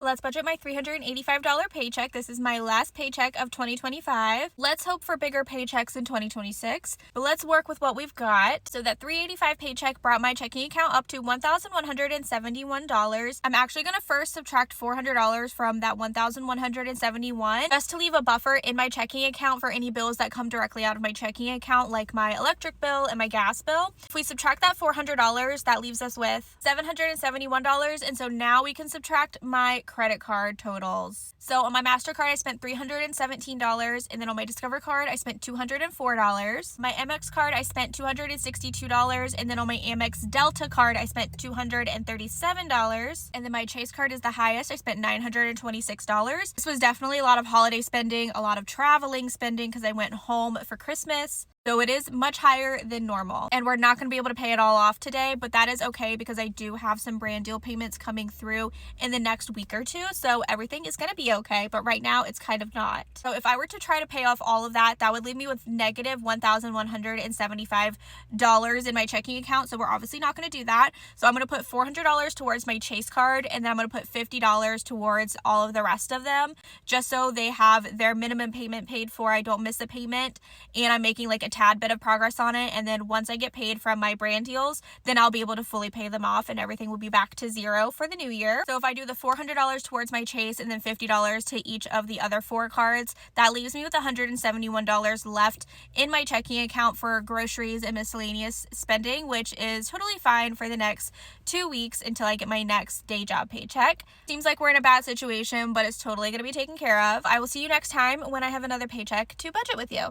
Let's budget my $385 paycheck. This is my last paycheck of 2025. Let's hope for bigger paychecks in 2026, but let's work with what we've got. So that $385 paycheck brought my checking account up to $1,171. I'm actually going to first subtract $400 from that $1,171 just to leave a buffer in my checking account for any bills that come directly out of my checking account, like my electric bill and my gas bill. If we subtract that $400, that leaves us with $771, and so now we can subtract my credit card totals. So on my MasterCard, I spent $317, and then on my Discover card, I spent $204. My Amex card, I spent $262, and then on my Amex Delta card, I spent $237, and then my Chase card is the highest. I spent $926. This was definitely a lot of holiday spending, a lot of traveling spending because I went home for Christmas. So it is much higher than normal, and we're not going to be able to pay it all off today, but that is okay because I do have some brand deal payments coming through in the next week or two, so everything is going to be okay, but right now it's kind of not. So if I were to try to pay off all of that, that would leave me with negative $1,175 in my checking account, so we're obviously not going to do that. So I'm going to put $400 towards my Chase card, and then I'm going to put $50 towards all of the rest of them, just so they have their minimum payment paid for, I don't miss a payment, and I'm making like a tad bit of progress on it, and then once I get paid from my brand deals, then I'll be able to fully pay them off and everything will be back to zero for the new year. So if I do the $400 towards my Chase and then $50 to each of the other 4 cards, that leaves me with $171 left in my checking account for groceries and miscellaneous spending, which is totally fine for the next 2 weeks until I get my next day job paycheck. Seems like we're in a bad situation, but it's totally going to be taken care of. I will see you next time when I have another paycheck to budget with you.